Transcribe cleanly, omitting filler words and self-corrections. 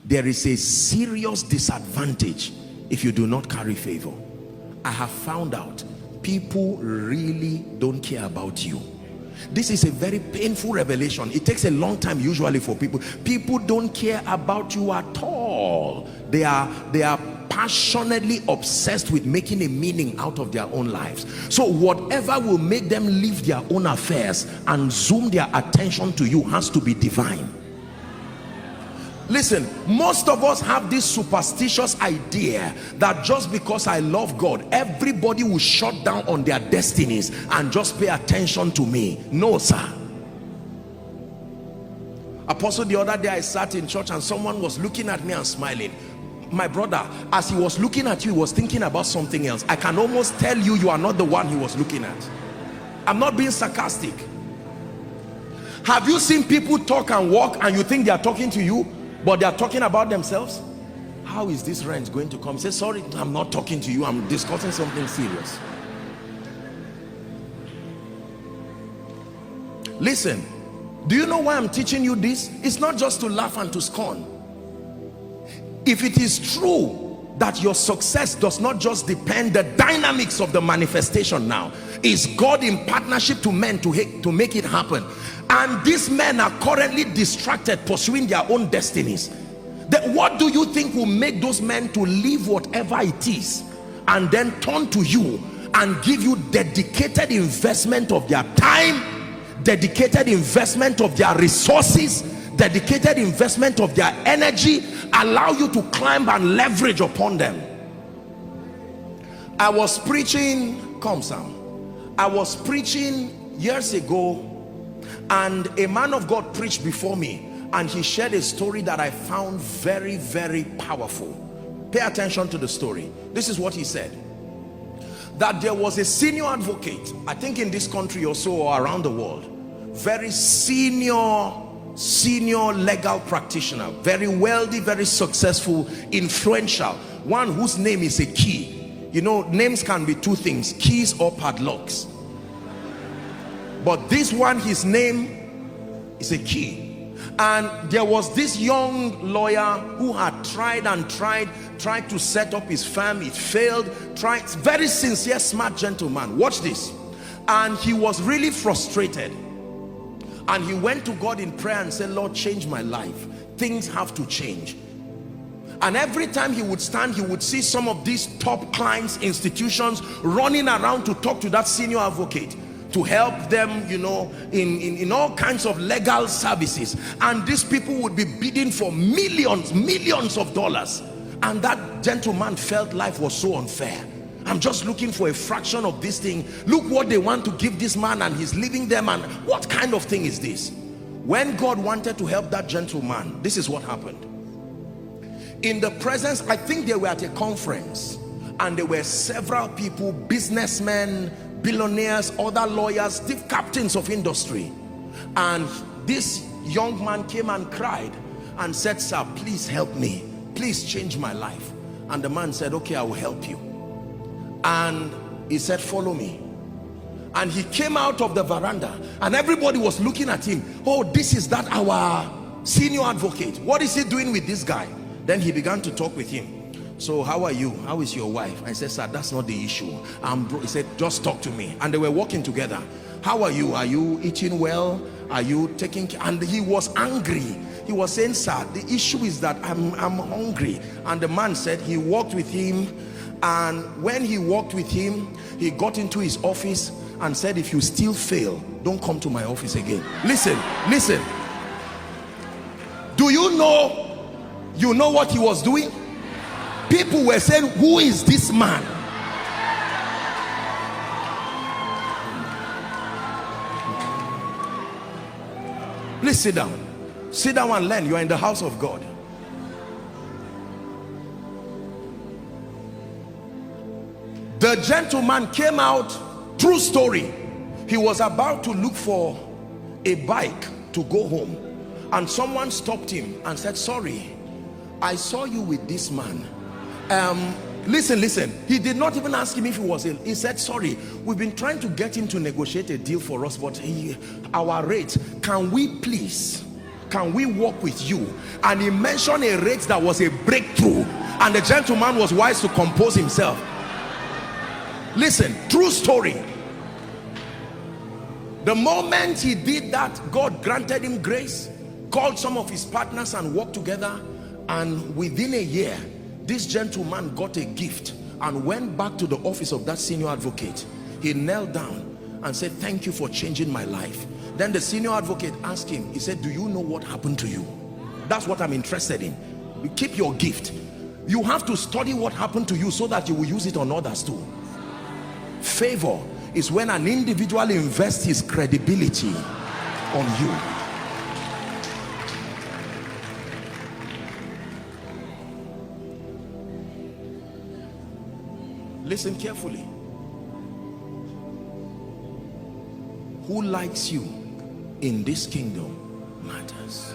there is a serious disadvantage if you do not carry favor. I have found out people really don't care about you. This is a very painful revelation. It takes a long time usually for people. People don't care about you at all. They are passionately obsessed with making a meaning out of their own lives. So whatever will make them leave their own affairs and zoom their attention to you has to be divine. Listen, most of us have this superstitious idea that just because I love God, everybody will shut down on their destinies and just pay attention to me. No, sir. Apostle, the other day I sat in church and someone was looking at me and smiling. My brother, as he was looking at you, he was thinking about something else. I can almost tell you, you are not the one he was looking at. I'm not being sarcastic. Have you seen people talk and walk and you think they are talking to you, but they are talking about themselves? How is this rent going to come? He says, sorry, I'm not talking to you, I'm discussing something serious. Listen, do you know why I'm teaching you this? It's not just to laugh and to scorn. If it is true that your success does not just depend the dynamics of the manifestation now, is God in partnership to men to make it happen, and these men are currently distracted pursuing their own destinies, then what do you think will make those men to leave whatever it is and then turn to you and give you dedicated investment of their time, dedicated investment of their resources, dedicated investment of their energy, allow you to climb and leverage upon them? I was preaching, come Sam, I was preaching years ago, and a man of God preached before me, and he shared a story that I found very, very powerful. Pay attention to the story. This is what he said: that there was a senior advocate, I think in this country or so, or around the world, very senior legal practitioner, very wealthy, very successful, influential, one whose name is a key. You know, names can be two things, keys or padlocks, but this one, his name is a key. And there was this young lawyer who had tried to set up his firm. It failed. Very sincere, smart gentleman. Watch this. And he was really frustrated, and he went to God in prayer and said, Lord, change my life. Things have to change. And every time he would stand, he would see some of these top clients, institutions running around to talk to that senior advocate, to help them, you know, in all kinds of legal services. And these people would be bidding for millions of dollars. And that gentleman felt life was so unfair. I'm just looking for a fraction of this thing. Look what they want to give this man, and he's leaving them. And what kind of thing is this? When God wanted to help that gentleman, this is what happened. In the presence, I think they were at a conference, and there were several people, businessmen, billionaires, other lawyers, captains of industry. And this young man came and cried and said, sir, please help me. Please change my life. And the man said, okay, I will help you. And he said, follow me. And he came out of the veranda, and everybody was looking at him. Oh, this is that our senior advocate. What is he doing with this guy? Then he began to talk with him. So how are you? How is your wife? I said, sir, that's not the issue. He said, just talk to me. And they were walking together. How are you? Are you eating well? Are you taking care? And he was angry. He was saying, sir, the issue is that I'm hungry. And the man said he walked with him. And when he walked with him, he got into his office and said, if you still fail, don't come to my office again. Listen. Do you know what he was doing? People were saying, who is this man? Please sit down. Sit down and learn. You are in the house of God. The gentleman came out, true story. He was about to look for a bike to go home, and someone stopped him and said, sorry, I saw you with this man. Listen, he did not even ask him if he was ill. He said, sorry, we've been trying to get him to negotiate a deal for us, but our rate, can we please can we work with you? And he mentioned a rate that was a breakthrough, and the gentleman was wise to compose himself. Listen, true story. The moment he did that, God granted him grace, called some of his partners and worked together, and within a year this gentleman got a gift and went back to the office of that senior advocate. He knelt down and said, thank you for changing my life. Then the senior advocate asked him, he said, do you know what happened to you? That's what I'm interested in. You keep your gift. You have to study what happened to you so that you will use it on others too. Favor is when an individual invests his credibility on you. Listen carefully. Who likes you in this kingdom matters.